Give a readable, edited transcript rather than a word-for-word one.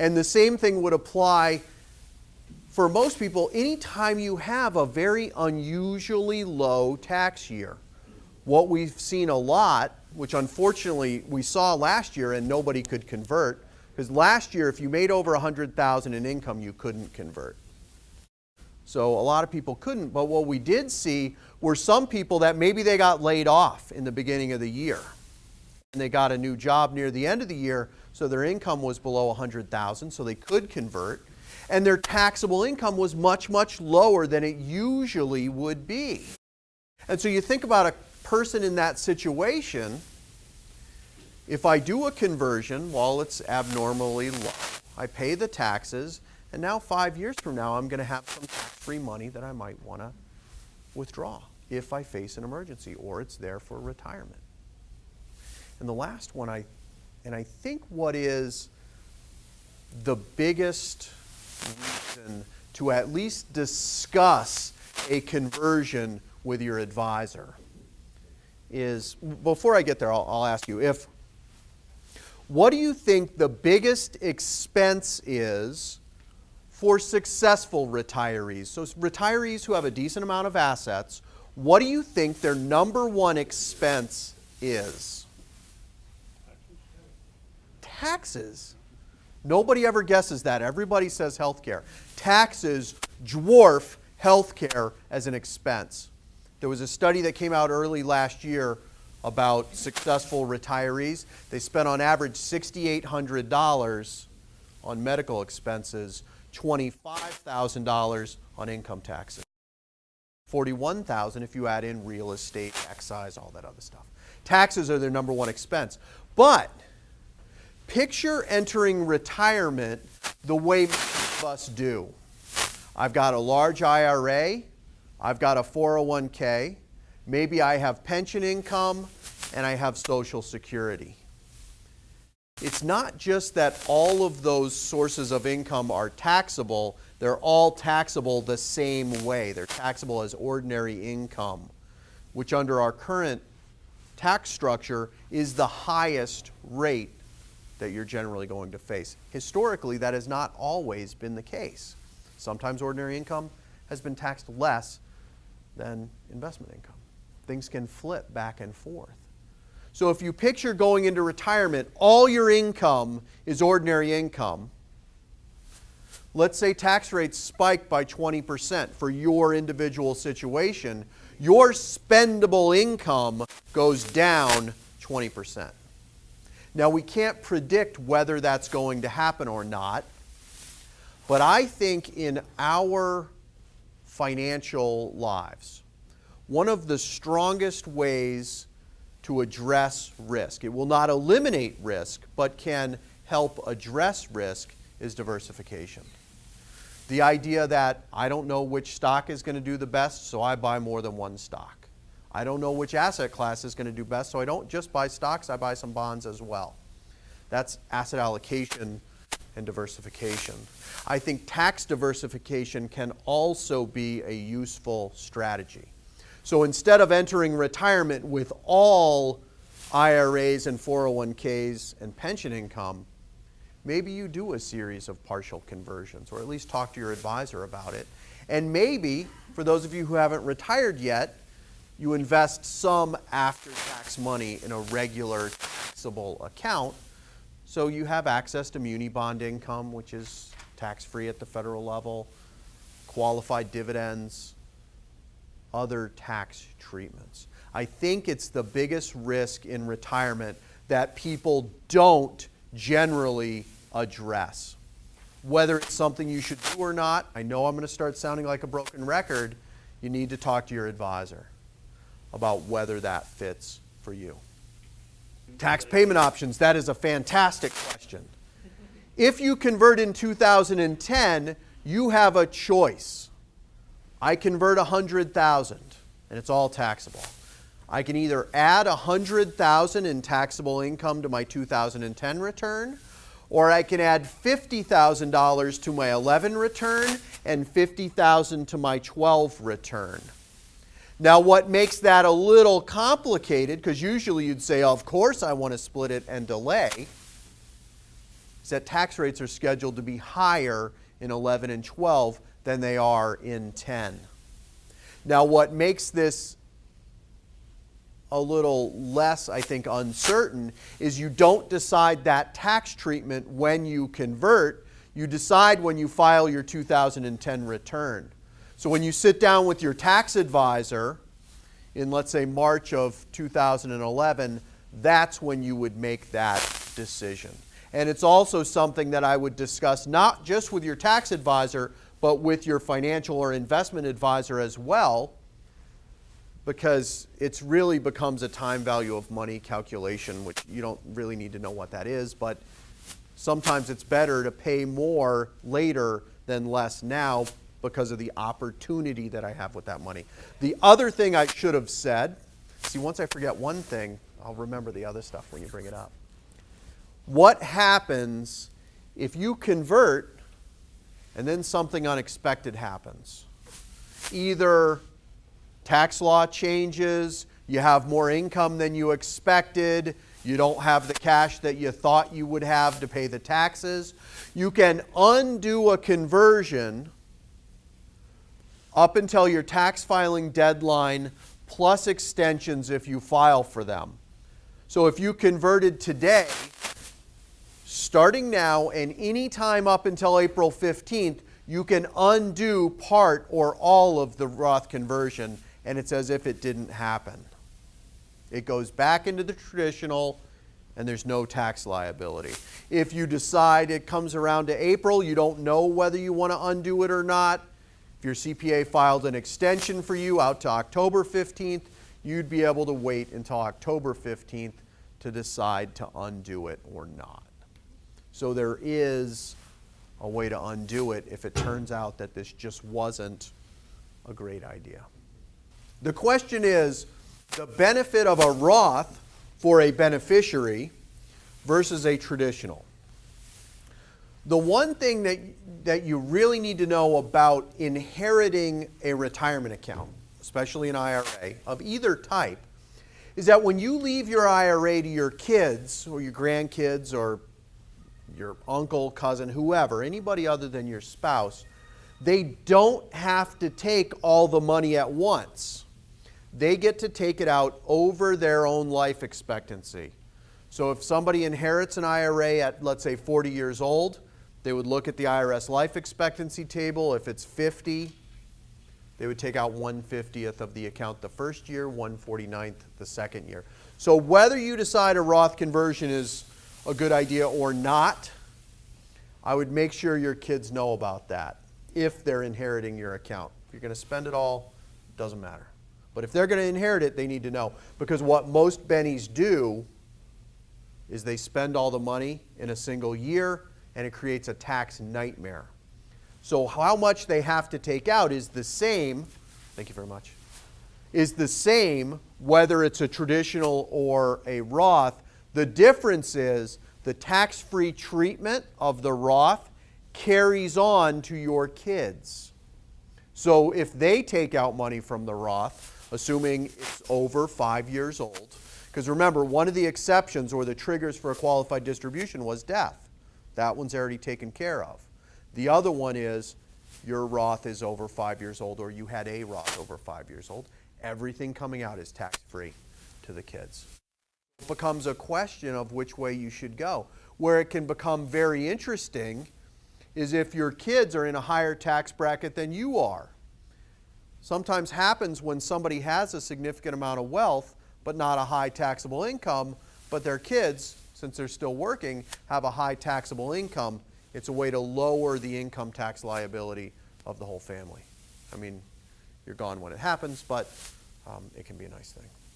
And the same thing would apply for most people anytime you have a very unusually low tax year. What we've seen a lot, which unfortunately we saw last year and nobody could convert, because last year if you made over $100,000 in income, you couldn't convert. So a lot of people couldn't, but what we did see were some people that maybe they got laid off in the beginning of the year. And they got a new job near the end of the year, so their income was below $100,000, so they could convert. And their taxable income was much, much lower than it usually would be. And so you think about a person in that situation, if I do a conversion, well, it's abnormally low. I pay the taxes, and now 5 years from now, I'm going to have some tax-free money that I might want to withdraw if I face an emergency or it's there for retirement. And the last one, I think what is the biggest reason to at least discuss a conversion with your advisor is, before I get there, I'll ask you, what do you think the biggest expense is for successful retirees? So retirees who have a decent amount of assets, what do you think their number one expense is? Taxes. Nobody ever guesses that. Everybody says healthcare. Taxes dwarf healthcare as an expense. There was a study that came out early last year about successful retirees. They spent on average $6,800 on medical expenses, $25,000 on income taxes. $41,000 if you add in real estate, excise, all that other stuff. Taxes are their number one expense. But picture entering retirement the way most of us do. I've got a large IRA, I've got a 401k, maybe I have pension income, and I have Social Security. It's not just that all of those sources of income are taxable, they're all taxable the same way. They're taxable as ordinary income, which under our current tax structure is the highest rate that you're generally going to face. Historically, that has not always been the case. Sometimes ordinary income has been taxed less than investment income. Things can flip back and forth. So if you picture going into retirement, all your income is ordinary income. Let's say tax rates spike by 20% for your individual situation. Your spendable income goes down 20%. Now, we can't predict whether that's going to happen or not, but I think in our financial lives, one of the strongest ways to address risk, it will not eliminate risk, but can help address risk, is diversification. The idea that I don't know which stock is going to do the best, so I buy more than one stock. I don't know which asset class is going to do best, so I don't just buy stocks, I buy some bonds as well. That's asset allocation and diversification. I think tax diversification can also be a useful strategy. So instead of entering retirement with all IRAs and 401ks and pension income, maybe you do a series of partial conversions, or at least talk to your advisor about it. And maybe, for those of you who haven't retired yet, you invest some after-tax money in a regular taxable account, so you have access to muni bond income, which is tax-free at the federal level, qualified dividends, other tax treatments. I think it's the biggest risk in retirement that people don't generally address. Whether it's something you should do or not, I know I'm going to start sounding like a broken record, you need to talk to your advisor about whether that fits for you. Tax payment options, that is a fantastic question. If you convert in 2010, you have a choice. I convert 100,000 and it's all taxable. I can either add 100,000 in taxable income to my 2010 return, or I can add $50,000 to my 11 return and $50,000 to my 12 return. Now, what makes that a little complicated, because usually you'd say, of course I want to split it and delay, is that tax rates are scheduled to be higher in 11 and 12 than they are in 10. Now, what makes this a little less, I think, uncertain is you don't decide that tax treatment when you convert. You decide when you file your 2010 return. So when you sit down with your tax advisor in, let's say, March of 2011, that's when you would make that decision. And it's also something that I would discuss not just with your tax advisor, but with your financial or investment advisor as well, because it really becomes a time value of money calculation, which you don't really need to know what that is, but sometimes it's better to pay more later than less now because of the opportunity that I have with that money. The other thing I should have said, see, once I forget one thing, I'll remember the other stuff when you bring it up. What happens if you convert and then something unexpected happens? Either tax law changes, you have more income than you expected, you don't have the cash that you thought you would have to pay the taxes. You can undo a conversion up until your tax filing deadline, plus extensions if you file for them. So if you converted today, starting now and any time up until April 15th, you can undo part or all of the Roth conversion, and it's as if it didn't happen. It goes back into the traditional, and there's no tax liability. If you decide it comes around to April, you don't know whether you want to undo it or not. If your CPA filed an extension for you out to October 15th, you'd be able to wait until October 15th to decide to undo it or not. So there is a way to undo it if it turns out that this just wasn't a great idea. The question is the benefit of a Roth for a beneficiary versus a traditional. The one thing that you really need to know about inheriting a retirement account, especially an IRA of either type, is that when you leave your IRA to your kids or your grandkids or your uncle, cousin, whoever, anybody other than your spouse, they don't have to take all the money at once. They get to take it out over their own life expectancy. So if somebody inherits an IRA at, let's say, 40 years old, they would look at the IRS life expectancy table. If it's 50, they would take out 1/50th of the account the first year, 1/49th the second year. So whether you decide a Roth conversion is a good idea or not, I would make sure your kids know about that if they're inheriting your account. If you're going to spend it all, it doesn't matter. But if they're going to inherit it, they need to know. Because what most bennies do is they spend all the money in a single year, and it creates a tax nightmare. So how much they have to take out is the same, thank you very much, is the same whether it's a traditional or a Roth. The difference is the tax-free treatment of the Roth carries on to your kids. So if they take out money from the Roth, assuming it's over 5 years old, because remember, one of the exceptions or the triggers for a qualified distribution was death. That one's already taken care of. The other one is your Roth is over 5 years old or you had a Roth over 5 years old. Everything coming out is tax-free to the kids. It becomes a question of which way you should go. Where it can become very interesting is if your kids are in a higher tax bracket than you are. Sometimes happens when somebody has a significant amount of wealth but not a high taxable income, but their kids, since they're still working, have a high taxable income. It's a way to lower the income tax liability of the whole family. I mean, you're gone when it happens, but it can be a nice thing.